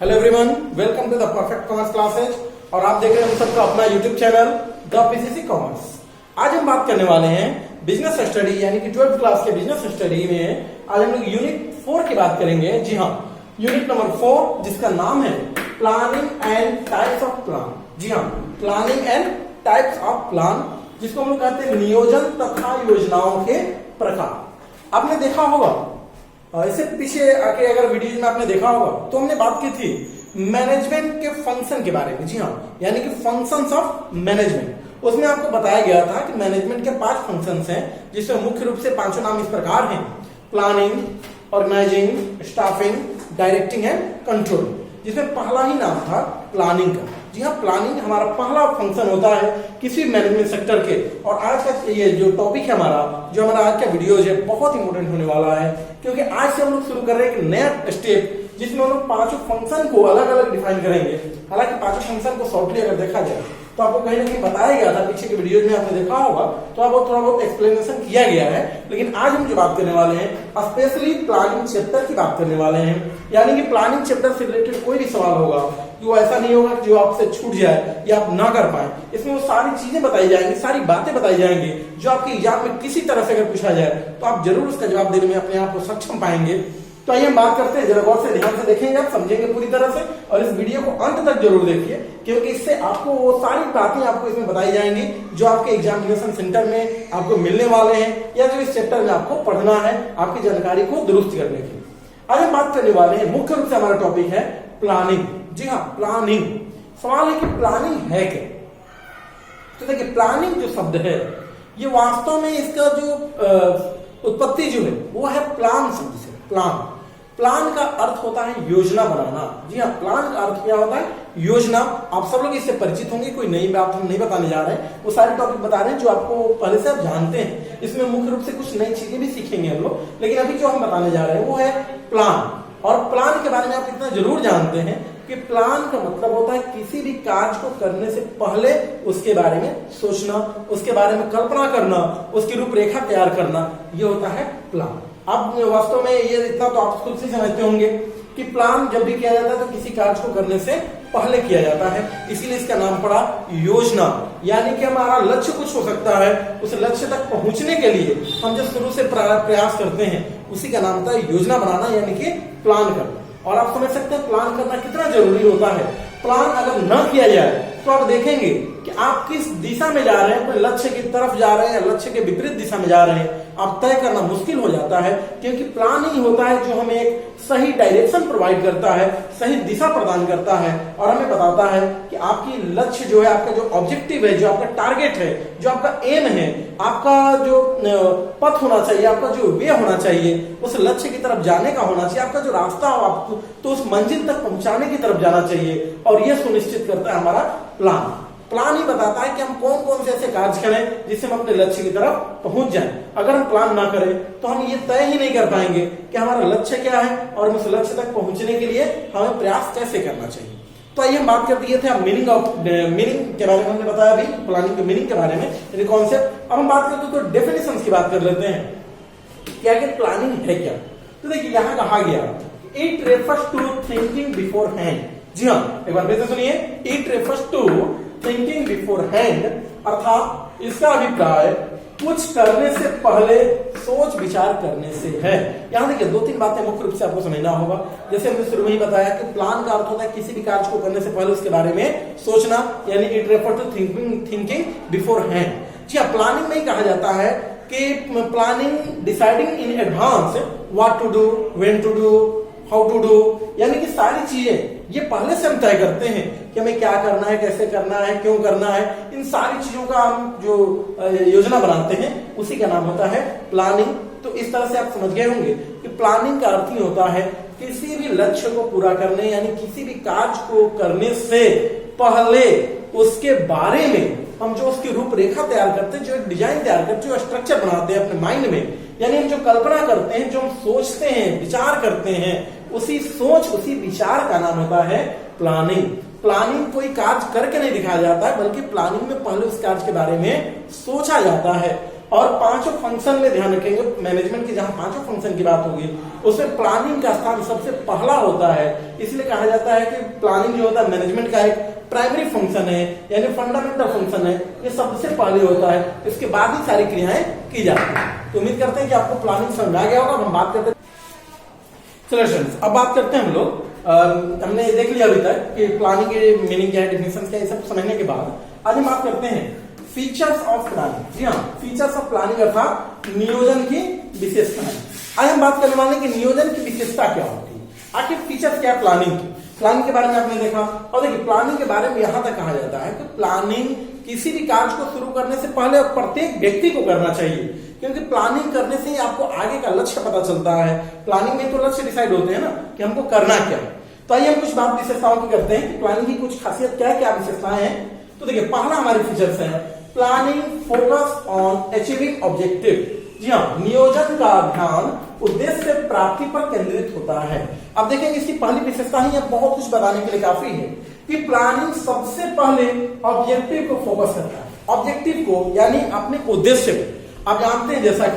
Hello everyone, welcome to the perfect commerce classes. और आप देख रहे हैं सबका अपना YouTube channel the PCC commerce. आज हम बात करने वाले हैं बिजनेस स्टडी यानी कि 12th क्लास के बिजनेस स्टडी में। आज हम लोग यूनिट 4 की बात करेंगे। जी हाँ, यूनिट नंबर 4 जिसका नाम है planning and types of plan. जी हाँ, planning and types of plan, जिसको हम लोग कहते हैं नियोजन तथा योजनाओं के प्रकार। आपने देखा होगा इससे पीछे आके अगर वीडियो में आपने देखा होगा तो हमने बात की थी मैनेजमेंट के फंक्शन के बारे में। जी हाँ, यानी कि फंक्शंस ऑफ मैनेजमेंट। उसमें आपको बताया गया था कि मैनेजमेंट के 5 फंक्शंस हैं, जिसमें मुख्य रूप से 5 नाम इस प्रकार हैं: planning, organising, staffing, directing and control. जिसमें पहला ही नाम था प्लानिंग का। जी हाँ, प्लानिंग हमारा पहला फंक्शन होता है किसी मैनेजमेंट सेक्टर के। और आज का ये जो टॉपिक है जो हमारा आज का वीडियो है, बहुत इंपॉर्टेंट होने वाला है, क्योंकि आज से हम लोग शुरू कर रहे हैं एक नया स्टेप जिसमें हम लोग 5 फंक्शन को अलग अलग डिफाइन करेंगे। हालांकि 5 फंक्शन को शॉर्टली अगर देखा जाए तो आपको कहीं ना कहीं बताया गया था, पीछे के वीडियो में आपने देखा होगा तो आपको थोड़ा बहुत एक्सप्लेनेशन किया गया है। लेकिन आज हम जो बात करने वाले हैं स्पेशली प्लानिंग चैप्टर की बात करने वाले हैं। यानी कि प्लानिंग चैप्टर से रिलेटेड कोई भी सवाल होगा कि वो ऐसा नहीं होगा कि जो आपसे छूट जाए या आप ना कर पाए। इसमें वो सारी चीजें बताई जाएंगी, सारी बातें बताई जाएंगी जो आपके एग्जाम में किसी तरह से अगर पूछा जाए तो आप जरूर उसका जवाब देने में अपने आप को सक्षम पाएंगे। तो आइए हम बात करते हैं, जरा गौर से ध्यान से देखेंगे, आप समझेंगे पूरी तरह से। और इस वीडियो को अंत तक जरूर देखिए, क्योंकि इससे आपको वो सारी बातें आपको इसमें बताई जाएंगी जो आपके एग्जामिनेशन सेंटर में आपको मिलने वाले हैं, या जो इस चैप्टर में आपको पढ़ना है आपकी जानकारी को दुरुस्त करने की। आज हम बात करने वाले हैं, मुख्य रूप से हमारा टॉपिक है प्लानिंग। जी हाँ, प्लानिंग। सवाल है कि प्लानिंग है क्या? तो देखिए, प्लानिंग जो शब्द है ये वास्तव में इसका जो उत्पत्ति जो है वो है प्लान शब्द से। प्लान का अर्थ होता है योजना बनाना। जी हाँ, प्लान का अर्थ क्या होता है? योजना। आप सब लोग इससे परिचित होंगे, कोई नई बात हम नहीं बताने जा रहे हैं, वो सारे टॉपिक बता रहे हैं जो आपको पहले से आप जानते हैं। इसमें मुख्य रूप से कुछ नई चीजें भी सीखेंगे हम लोग, लेकिन अभी जो हम बताने जा रहे हैं वो है प्लान। और प्लान के बारे में आप इतना जरूर जानते हैं कि प्लान का मतलब होता है किसी भी कार्य को करने से पहले उसके बारे में सोचना, उसके बारे में कल्पना करना, उसकी रूपरेखा तैयार करना, ये होता है प्लान। अब वास्तव में ये इतना तो आप खुद से समझते होंगे कि प्लान जब भी किया जाता है तो किसी कार्य को करने से पहले किया जाता है, इसीलिए इसका नाम पड़ा योजना। यानी कि हमारा लक्ष्य कुछ हो सकता है, उस लक्ष्य तक पहुंचने के लिए हम जो शुरू से प्रयास करते हैं उसी का नाम होता है योजना बनाना, यानी कि प्लान करना। और आप समझ सकते हैं प्लान करना कितना जरूरी होता है। प्लान अगर न किया जाए तो आप देखेंगे कि आप किस दिशा में जा रहे हैं, अपने लक्ष्य की तरफ जा रहे हैं या लक्ष्य के विपरीत दिशा में जा रहे हैं, आप तय करना मुश्किल हो जाता है। क्योंकि प्लान ही होता है जो हमें एक सही डायरेक्शन प्रोवाइड करता है, सही दिशा प्रदान करता है और हमें बताता है कि आपकी लक्ष्य जो है, आपका जो ऑब्जेक्टिव है, जो आपका टारगेट है, जो आपका एम है, आपका जो पथ होना चाहिए, आपका जो वे होना चाहिए, उस लक्ष्य की तरफ जाने का होना चाहिए। आपका जो रास्ता हो आपको तो उस मंजिल तक पहुंचाने की तरफ जाना चाहिए। और यह सुनिश्चित करता है हमारा प्लान। प्लान ही बताता है कि हम कौन कौन से ऐसे कार्य करें जिससे हम अपने लक्ष्य की तरफ पहुंच जाएं। अगर हम प्लान ना करें तो हम ये तय ही नहीं कर पाएंगे कि हमारा लक्ष्य क्या है और उस लक्ष्य तक पहुंचने के लिए हमें प्रयास कैसे करना चाहिए। तो आइए हम बात कर दिए थे मीनिंग के बारे में, हमने बताया अभी प्लानिंग के मीनिंग के बारे में, यानी कॉन्सेप्ट। अब हम बात करते हैं तो डेफिनेशन की बात कर लेते हैं कि आखिर प्लानिंग है क्या। तो देखिए, यहां कहा गया it refers to thinking beforehand. जी हाँ, एक बार फिर से सुनिए, it refers to thinking beforehand, अर्थात इसका अभिप्राय कुछ करने से पहले सोच विचार करने से है। यहां देखिए 2-3 बातें मुख्य रूप से आपको समझना होगा। जैसे हमने शुरू में ही बताया कि प्लान का अर्थ होता है किसी भी कार्य को करने से पहले उसके बारे में सोचना, यानी it refer to thinking beforehand. जी हाँ, प्लानिंग में ही कहा जाता है कि planning deciding in advance what to do, when to do, how to do, यानी कि सारी चीजें ये पहले से हम तय करते हैं कि हमें क्या करना है, कैसे करना है, क्यों करना है। इन सारी चीजों का हम जो योजना बनाते हैं उसी का नाम होता है प्लानिंग। तो इस तरह से आप समझ गए होंगे कि प्लानिंग का अर्थ ही होता है किसी भी लक्ष्य को पूरा करने, यानी किसी भी कार्य को करने से पहले उसके बारे में हम जो उसकी रूपरेखा तैयार करते हैं, जो एक डिजाइन तैयार करते हैं, जो स्ट्रक्चर बनाते हैं अपने माइंड में, यानी हम जो कल्पना करते हैं, जो हम सोचते हैं, विचार करते हैं, उसी सोच उसी विचार का नाम होता है प्लानिंग। प्लानिंग कोई कार्य करके नहीं दिखाया जाता है, बल्कि प्लानिंग में पहले उस कार्य के बारे में सोचा जाता है। और पांचों फंक्शन में ध्यान रखेंगे, मैनेजमेंट की जहां पांचों फंक्शन की बात होगी उसमें प्लानिंग का स्थान सबसे पहला होता है। इसलिए कहा जाता है कि प्लानिंग जो होता है मैनेजमेंट का एक प्राइमरी फंक्शन है, यानी फंडामेंटल फंक्शन है, ये सबसे पहले होता है, इसके बाद ही सारी क्रियाएं की जाती है। तो उम्मीद करते हैं कि आपको प्लानिंग समझ आ गया होगा। हम बात करते हैं, चलो स्टूडेंट्स अब बात करते हैं हम लोग, हमने देख लिया अभी तक कि प्लानिंग के मीनिंग क्या है, डेफिनेशन क्या है, ये सब समझने के बाद आज हम बात करते हैं फीचर्स ऑफ प्लानिंग। जी हाँ, फीचर्स ऑफ प्लानिंग अर्थात नियोजन की विशेषताएं। आज हम बात करने वाले हैं कि नियोजन की विशेषता क्या होती है, आखिर फीचर्स क्या है प्लानिंग की। प्लानिंग के बारे में आपने देखा, और देखिए प्लानिंग के बारे में यहां तक कहा जाता है कि प्लानिंग किसी भी कार्य को शुरू करने से पहले प्रत्येक व्यक्ति को करना चाहिए, क्योंकि प्लानिंग करने से ही आपको आगे का लक्ष्य पता चलता है। प्लानिंग में तो लक्ष्य डिसाइड होते हैं ना कि हमको करना क्या है। तो आइए हम कुछ बात विशेषताओं की करते हैं कि प्लानिंग की कुछ खासियत क्या है, क्या विशेषताएं हैं। तो देखिए पहला हमारे फीचर्स है planning focus on achieving objective. जी हाँ, नियोजन का ध्यान उद्देश्य प्राप्ति पर केंद्रित होता है। अब देखेंगे इसकी पहली विशेषता ही बहुत कुछ बताने के लिए काफी है कि प्लानिंग सबसे पहले ऑब्जेक्टिव को फोकस करता है। ऑब्जेक्टिव को यानी अपने उद्देश्य को। आप जानते हैं जैसा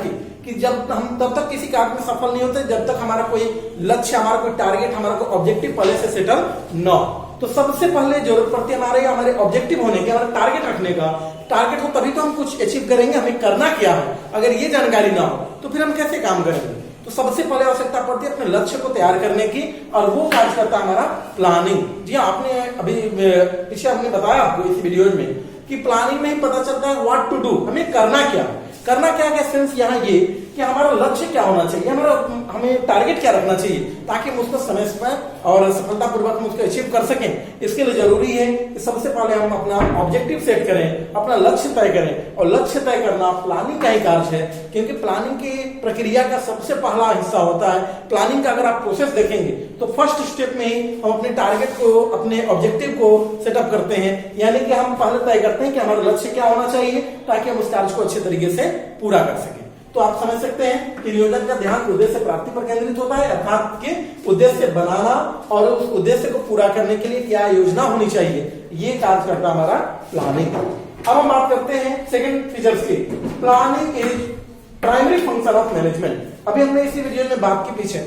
कि जब हम तब तक किसी कार्य में सफल नहीं होते जब तक हमारा कोई लक्ष्य, हमारा कोई टारगेट, हमारा कोई ऑब्जेक्टिव पहले से सेटल न हो। तो सबसे पहले जरूरत पड़ती है हमारे ऑब्जेक्टिव होने की, हमारा टारगेट रखने का। टारगेट हो तभी तो हम कुछ अचीव करेंगे, हमें करना क्या है। अगर ये जानकारी ना हो तो फिर हम कैसे काम करेंगे। तो सबसे पहले आवश्यकता पड़ती है अपने लक्ष्य को तैयार करने की, और वो कार्य करता है हमारा प्लानिंग। जी हाँ, आपने अभी पीछे हमने बताया आपको इस वीडियो में कि प्लानिंग में ही पता चलता है व्हाट टू डू, हमें करना क्या क्या सेंस यहाँ ये कि हमारा लक्ष्य क्या होना चाहिए, हमें टारगेट क्या रखना चाहिए, ताकि हम उसको समय समय और सफलतापूर्वक हम उसको अचीव कर सकें। इसके लिए जरूरी है कि सबसे पहले हम अपना ऑब्जेक्टिव सेट करें, अपना लक्ष्य तय करें। और लक्ष्य तय करना प्लानिंग का ही कार्य है, क्योंकि प्लानिंग की प्रक्रिया का सबसे पहला हिस्सा होता है। प्लानिंग का अगर आप प्रोसेस देखेंगे तो फर्स्ट स्टेप में ही हम अपने टारगेट को, अपने ऑब्जेक्टिव को सेटअप करते हैं, यानी कि हम पहले तय करते हैं कि हमारा लक्ष्य क्या होना चाहिए, ताकि हम उस कार्य को अच्छे तरीके से पूरा कर सकें। तो आप समझ सकते हैं कि नियोजन का ध्यान उद्देश्य प्राप्ति पर केंद्रित होता है, अर्थात कि उद्देश्य बनाना और उस उद्देश्य को पूरा करने के लिए क्या योजना होनी चाहिए, ये कार्य करता हमारा प्लानिंग। अब हम बात करते हैं सेकंड फीचर्स की। Planning is primary function of management. अभी हमने इसी वीडियो में बात की पीछे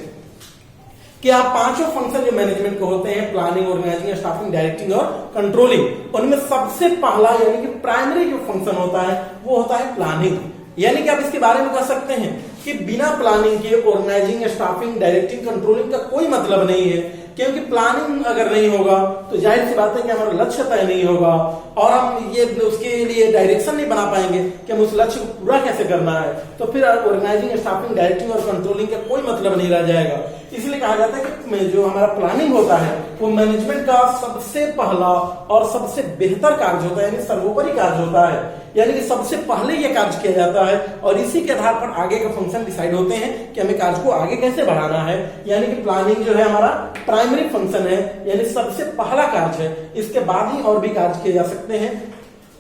कि आप पांचों फंक्शन जो मैनेजमेंट को होते हैं, प्लानिंग, ऑर्गेनाइजिंग, स्टाफिंग, डायरेक्टिंग और कंट्रोलिंग, उनमें सबसे पहला यानी कि प्राइमरी जो फंक्शन होता है वो होता है प्लानिंग। यानी कि आप इसके बारे में कह सकते हैं कि बिना प्लानिंग के ऑर्गेनाइजिंग, स्टाफिंग, डायरेक्टिंग, कंट्रोलिंग का कोई मतलब नहीं है, क्योंकि प्लानिंग अगर नहीं होगा तो जाहिर सी बात है कि हमारा लक्ष्य तय नहीं होगा, और हम ये उसके लिए डायरेक्शन नहीं बना पाएंगे कि हम उस लक्ष्य को पूरा कैसे करना है। तो फिर ऑर्गेनाइजिंग, स्टाफिंग, डायरेक्टिंग और कंट्रोलिंग का कोई मतलब नहीं रह जाएगा। इसलिए कहा जाता है कि जो हमारा प्लानिंग होता है वो मैनेजमेंट का सबसे पहला और सबसे बेहतर कार्य होता है, यानी सर्वोपरि कार्य होता है। यानी कि सबसे पहले ये कार्य किया जाता है और इसी के आधार पर आगे के फंक्शन डिसाइड होते हैं कि हमें कार्य को आगे कैसे बढ़ाना है। यानी कि प्लानिंग जो है हमारा प्राइमरी फंक्शन है, यानी सबसे पहला कार्य है। इसके बाद ही और भी कार्य किए जा सकते हैं।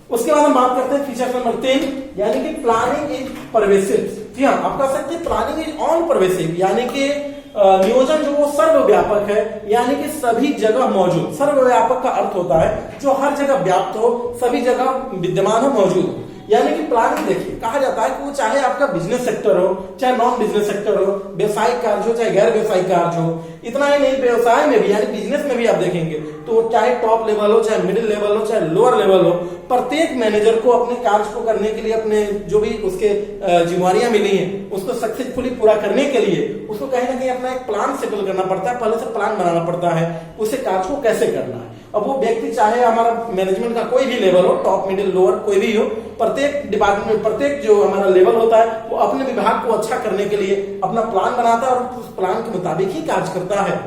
उसके बाद हम बात करते हैं फीचर नंबर 3, यानी कि प्लानिंग इज परवेसिव। जी हाँ, आप कह सकते हैं प्लानिंग इज ऑल परवेसिव, यानी कि नियोजन जो वो सर्वव्यापक है, यानी कि सभी जगह मौजूद। सर्वव्यापक का अर्थ होता है जो हर जगह व्याप्त हो, सभी जगह विद्यमान हो, मौजूद हो। यानी कि प्लानिंग देखिए कहा जाता है कि वो चाहे आपका बिजनेस सेक्टर हो, चाहे नॉन बिजनेस सेक्टर हो, व्यवसायिक कार्य हो, चाहे गैर व्यवसायिक कार्य हो। इतना ही नहीं, व्यवसाय में भी यानी बिजनेस में भी आप देखेंगे तो चाहे टॉप लेवल हो, चाहे मिडिल लेवल हो, चाहे लोअर लेवल हो, प्रत्येक मैनेजर को अपने कार्य को करने के लिए, अपने जो भी उसके जिम्मेवारियां मिली हैं उसको सक्सेसफुली पूरा करने के लिए उसको कहीं ना कहीं अपना एक प्लान सेटल करना पड़ता है, पहले से प्लान बनाना पड़ता है उसे कार्य को कैसे करना है। अब वो व्यक्ति चाहे हमारा मैनेजमेंट का कोई भी लेवल हो, टॉप, मिडिल, लोअर, कोई भी हो, प्रत्येक डिपार्टमेंट, प्रत्येक जो हमारा लेवल होता है वो अपने विभाग को अच्छा करने के लिए अपना प्लान बनाता है और उस प्लान के मुताबिक ही कार्य करता है।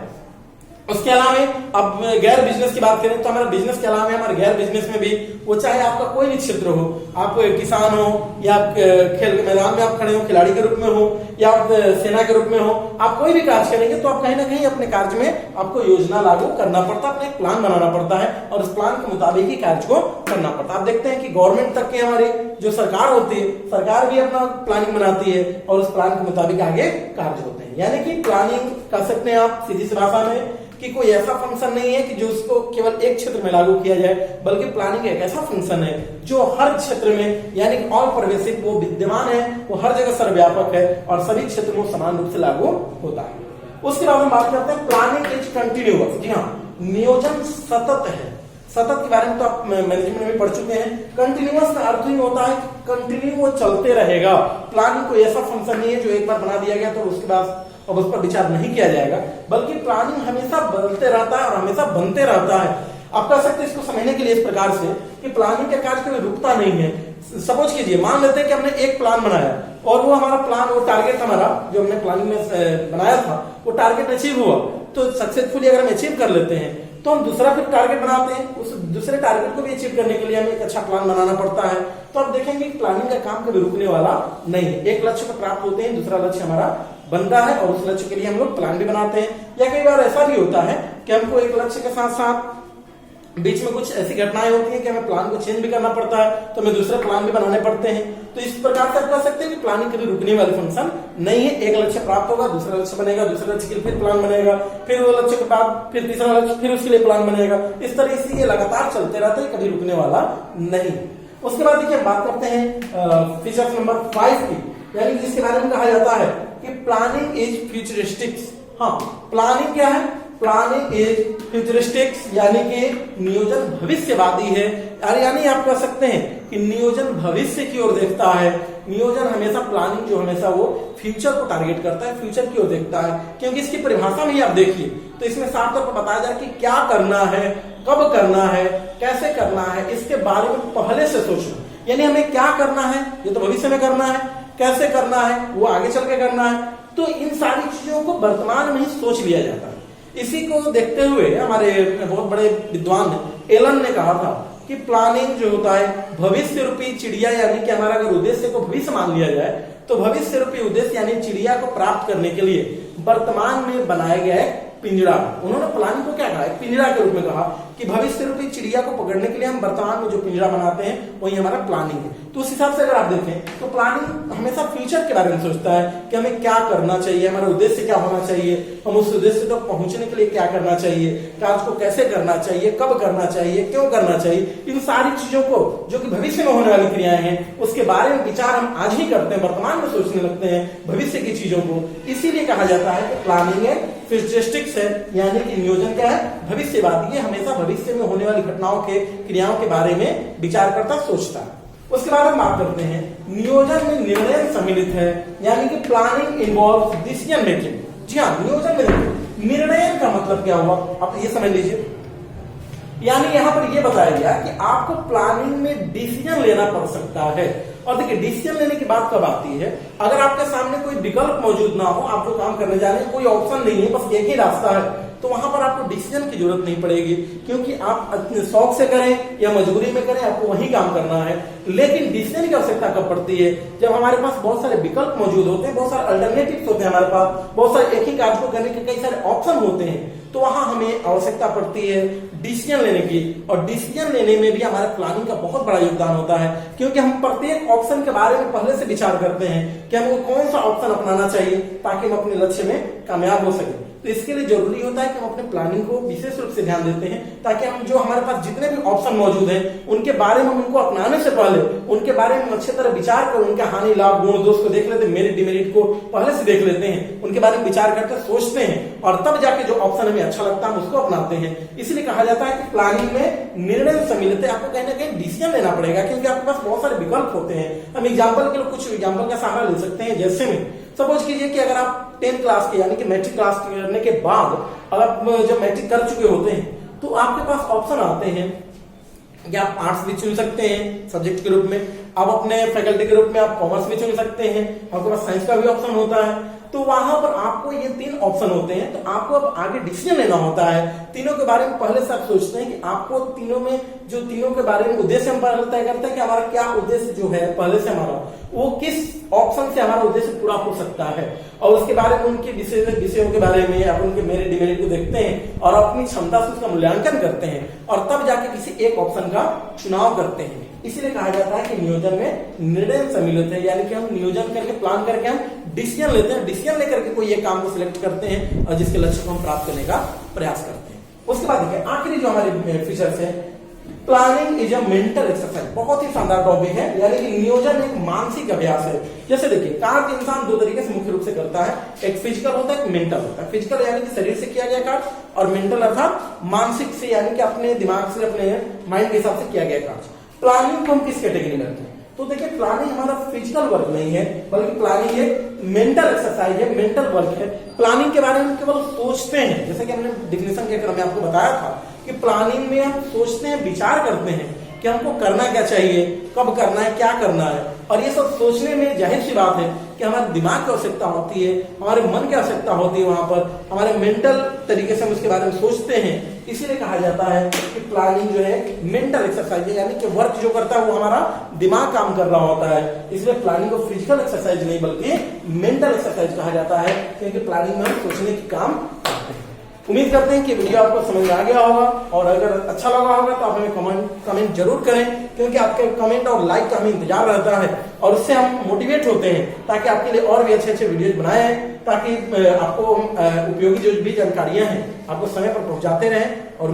उसके अलावा अब गैर बिजनेस की बात करें तो हमारा बिजनेस के अलावा हमारे गैर बिजनेस में भी, वो चाहे आपका कोई भी क्षेत्र हो, आप किसान हो या खेल के मैदान में आप खड़े हो, खिलाड़ी के रूप में हो या आप सेना के रूप में हो, आप कोई भी कार्य करेंगे तो आप कहीं ना कहीं अपने कार्य में आपको योजना लागू करना पड़ता है, अपने एक प्लान बनाना पड़ता है और उस प्लान के मुताबिक ही कार्य को करना पड़ता है। आप देखते हैं कि गवर्नमेंट तक की हमारी जो सरकार होती है, सरकार भी अपना प्लानिंग बनाती है और उस प्लान के मुताबिक आगे कार्य होते हैं। यानी कि प्लानिंग कर सकते हैं आप सीधी सी भाषा में कि कोई ऐसा फंक्शन नहीं है कि जो उसको केवल एक क्षेत्र में लागू किया जाए, बल्कि प्लानिंग एक ऐसा फंक्शन है जो हर क्षेत्र में यानी कि ऑल परवेसिव, वो विद्यमान है, वो हर जगह सर्वव्यापक है और सभी क्षेत्रों में समान रूप से लागू होता है। उसके बाद हम बात करते हैं प्लानिंग इज कंटिन्यूअस। जी हाँ, नियोजन सतत है। सतत के बारे में तो आप मैनेजमेंट में भी पढ़ चुके हैं। कंटिन्यूअस का अर्थ ही होता है कंटिन्यू वो चलते रहेगा। प्लानिंग कोई ऐसा फंक्शन नहीं है जो एक बार बना दिया गया तो उसके बाद अब उस पर विचार नहीं किया जाएगा, बल्कि प्लानिंग हमेशा बदलते रहता है और हमेशा बनते रहता है। आप कह सकते हैं इसको समझने के लिए इस प्रकार से कि प्लानिंग का कार्य कभी रुकता नहीं है। सपोज कीजिए, मान लेते हैं कि हमने एक प्लान बनाया और वो हमारा प्लान, वो टारगेट हमारा जो हमने प्लानिंग में बनाया था वो टारगेट अचीव हुआ, तो सक्सेसफुली अगर हम अचीव कर लेते हैं तो हम दूसरा फिर टारगेट बनाते हैं। उस दूसरे टारगेट को भी अचीव करने के लिए हमें एक अच्छा प्लान बनाना पड़ता है। तो आप देखेंगे कि प्लानिंग का काम कभी रुकने वाला नहीं है। एक लक्ष्य को प्राप्त होते हैं, दूसरा लक्ष्य हमारा बनता है और उस लक्ष्य के लिए हम लोग प्लान भी बनाते हैं। या कई बार ऐसा भी होता है कि हमको एक लक्ष्य के साथ साथ बीच में कुछ ऐसी घटनाएं होती हैं कि हमें प्लान को चेंज भी करना पड़ता है, तो हमें दूसरे प्लान भी बनाने पड़ते हैं। तो इस प्रकार से आप कह सकते हैं कि प्लानिंग कभी रुकने वाली फंक्शन नहीं है। एक लक्ष्य प्राप्त होगा, दूसरा लक्ष्य बनेगा, दूसरे लक्ष्य के लिए फिर प्लान बनेगा, फिर वो लक्ष्य के बाद फिर तीसरा लक्ष्य, फिर उसके लिए प्लान बनेगा। इस तरह से ये लगातार चलते रहता है, कभी रुकने वाला नहीं। उसके बाद देखिए बात करते हैं फीचर नंबर 5 की, यानी जिसके बारे में कहा जाता है कि प्लानिंग इज फ्यूचरिस्टिक्स। हाँ, प्लानिंग क्या है? प्लानिंग इज फ्यूचरिस्टिक्स, यानी कि नियोजन भविष्यवादी है। यानी आप कह सकते हैं कि नियोजन भविष्य की ओर देखता है। नियोजन हमेशा, प्लानिंग जो हमेशा वो फ्यूचर को टारगेट करता है, फ्यूचर की ओर देखता है। क्योंकि इसकी परिभाषा में ही आप देखिए तो इसमें साफ तौर पर बताया जाए कि क्या करना है, कब करना है, कैसे करना है, इसके बारे में पहले से सोचना। यानी हमें क्या करना है ये तो भविष्य में करना है, कैसे करना है वो आगे चल के करना है। तो इन सारी चीजों को वर्तमान में ही सोच लिया जाता है। इसी को देखते हुए हमारे बहुत बड़े विद्वान एलन ने कहा था कि प्लानिंग जो होता है भविष्य रूपी चिड़िया, यानी कि हमारा अगर उद्देश्य को भविष्य मान लिया जाए तो भविष्य रूपी उद्देश्य यानी चिड़िया को प्राप्त करने के लिए वर्तमान में बनाया गया है पिंजरा। उन्होंने प्लानिंग को क्या कहा? पिंजरा के रूप में कहा कि भविष्य रूपी चिड़िया को पकड़ने के लिए हम वर्तमान में जो पिंजरा बनाते हैं वही हमारा प्लानिंग है। तो उस हिसाब से अगर आप देखें तो प्लानिंग हमेशा फ्यूचर के बारे में सोचता है कि हमें क्या करना चाहिए, हमारा उद्देश्य क्या होना चाहिए, हम उस उद्देश्य तक पहुंचने के लिए क्या करना चाहिए, कार्य को कैसे करना चाहिए, कब करना चाहिए, क्यों करना चाहिए। इन सारी चीजों को जो कि भविष्य में होने वाली क्रियाएं हैं उसके बारे में विचार हम आज ही करते हैं, वर्तमान में सोचने लगते हैं भविष्य की चीजों को। इसीलिए कहा जाता है कि प्लानिंग है फ्यूचरिस्टिक्स है, यानी कि नियोजन क्या है? भविष्यवादी है। हमेशा भविष्य में होने वाली घटनाओं के, क्रियाओं के बारे में विचार करता, सोचता है। उसके बाद हम बात करते हैं नियोजन में निर्णय सम्मिलित है, यानी कि प्लानिंग इन्वॉल्व्स डिसीजन मेकिंग। जी हाँ, नियोजन में निर्णय का मतलब क्या हुआ आप ये समझ लीजिए। यानी यहां पर यह बताया गया कि आपको प्लानिंग में डिसीजन लेना पड़ सकता है। और देखिए, डिसीजन लेने की बात कब आती है? अगर आपके सामने कोई विकल्प मौजूद ना हो, आप जो काम करने जा रहे हैं कोई ऑप्शन नहीं है, बस एक ही रास्ता है, तो वहां पर आपको डिसीजन की जरूरत नहीं पड़ेगी, क्योंकि आप अपने शौक से करें या मजबूरी में करें, आपको वही काम करना है। लेकिन डिसीजन की आवश्यकता कब पड़ती है? जब हमारे पास बहुत सारे विकल्प मौजूद होते हैं, बहुत सारे अल्टरनेटिव्स होते हैं, हमारे पास बहुत सारे एक ही कार्य को करने के कई सारे ऑप्शन होते हैं, तो वहां हमें आवश्यकता पड़ती है डिसीजन लेने की। और डिसीजन लेने में भी हमारे प्लानिंग का बहुत बड़ा योगदान होता है, क्योंकि हम प्रत्येक ऑप्शन के बारे में पहले से विचार करते हैं कि हमको कौन सा ऑप्शन अपनाना चाहिए ताकि हम अपने लक्ष्य में कामयाब हो सके। तो इसके लिए जरूरी होता है कि हम अपने प्लानिंग को विशेष रूप से ध्यान देते हैं, ताकि हम जो हमारे पास जितने भी ऑप्शन मौजूद हैं उनके बारे में, उनको अपनाने से पहले उनके बारे में अच्छी तरह विचार कर, उनके हानि लाभ गुण दोष को देख लेते हैं, मेरिट डिमेरिट को पहले से देख लेते हैं, उनके बारे में विचार करके सोचते हैं और तब जाके जो ऑप्शन हमें अच्छा लगता है हम उसको अपनाते हैं। इसलिए कहा जाता है कि प्लानिंग में निर्णय सम्मिलित है। आपको कहीं ना कहीं डिसीजन लेना पड़ेगा, क्योंकि आपके पास बहुत सारे विकल्प होते हैं। हम एग्जाम्पल के लिए कुछ एग्जाम्पल का सहारा ले सकते हैं। जैसे में सपोज कीजिए कि अगर आप 10th क्लास के यानी कि मैट्रिक क्लास करने के बाद अगर जब मैट्रिक कर चुके होते हैं तो आपके पास ऑप्शन आते हैं कि आप आर्ट्स भी चुन सकते हैं सब्जेक्ट के रूप में, आप अपने फैकल्टी के रूप में आप कॉमर्स भी चुन सकते हैं, आपके पास साइंस का भी ऑप्शन होता है। तो वहां पर आपको ये 3 ऑप्शन होते हैं, तो आपको अब आगे डिसीजन लेना होता है। तीनों के बारे में पहले से आप सोचते हैं कि आपको तीनों में, जो तीनों के बारे में उद्देश्य हम पहले तय करते हैं कि हमारा क्या उद्देश्य जो है पहले से हमारा, वो किस ऑप्शन से हमारा उद्देश्य पूरा हो सकता है, और उसके बारे में उनके विषयों के बारे में या उनके मेरिट डिमेरिट को देखते हैं और अपनी क्षमता से उसका मूल्यांकन करते हैं और तब जाके किसी एक ऑप्शन का चुनाव करते हैं। इसीलिए कहा जाता है कि नियोजन में निर्णय सम्मिलित है, यानी कि हम नियोजन करके प्लान करके हम डिसीजन लेते हैं, डिसीजन लेकर के कोई एक काम को सिलेक्ट करते हैं और जिसके लक्ष्य को हम प्राप्त करने का प्रयास करते हैं। उसके बाद देखिए आखिरी जो हमारे फीचर्स है, planning is a mental exercise. बहुत ही शानदार टॉपिक है, यानी कि नियोजन एक मानसिक अभ्यास है। जैसे देखिए कार्य इंसान दो तरीके से मुख्य रूप से करता है, एक फिजिकल होता है, एक मेंटल होता है। फिजिकल यानी कि शरीर से किया गया कार्य, और मेंटल अर्थात मानसिक से, यानी कि अपने दिमाग से, अपने माइंड के हिसाब से किया गया कार्य। प्लानिंग को हम किस कैटेगरी में रखते हैं? तो देखिए प्लानिंग हमारा फिजिकल वर्क नहीं है, बल्कि प्लानिंग एक मेंटल एक्सरसाइज है, मेंटल वर्क है। प्लानिंग के बारे में केवल सोचते हैं, जैसे कि हमने डिफिनेशन के क्रम में आपको बताया था कि प्लानिंग में हम सोचते हैं, विचार करते हैं कि हमको करना क्या चाहिए, कब करना है, क्या करना है। और ये सब सोचने में जाहिर सी बात है कि हमारे दिमाग की आवश्यकता होती है, हमारे मन की आवश्यकता होती है, वहां पर हमारे मेंटल तरीके से हम उसके बारे में सोचते हैं। इसीलिए कहा जाता है कि प्लानिंग जो है मेंटल एक्सरसाइज है, यानी कि वर्क जो करता है वो हमारा दिमाग काम कर रहा होता है। इसलिए प्लानिंग को फिजिकल एक्सरसाइज नहीं बल्कि मेंटल एक्सरसाइज कहा जाता है, क्योंकि प्लानिंग में हम सोचने की काम करते हैं। उम्मीद करते हैं कि वीडियो आपको समझ में आ गया होगा, और अगर अच्छा लगा होगा तो आप हमें कमेंट जरूर करें, क्योंकि आपके कमेंट और लाइक का हमें इंतजार रहता है, और उससे हम मोटिवेट होते हैं ताकि आपके लिए और भी अच्छे अच्छे वीडियोज बनाए, ताकि आपको उपयोगी जो भी जानकारियां हैं आपको समय पर पहुंचाते रहें।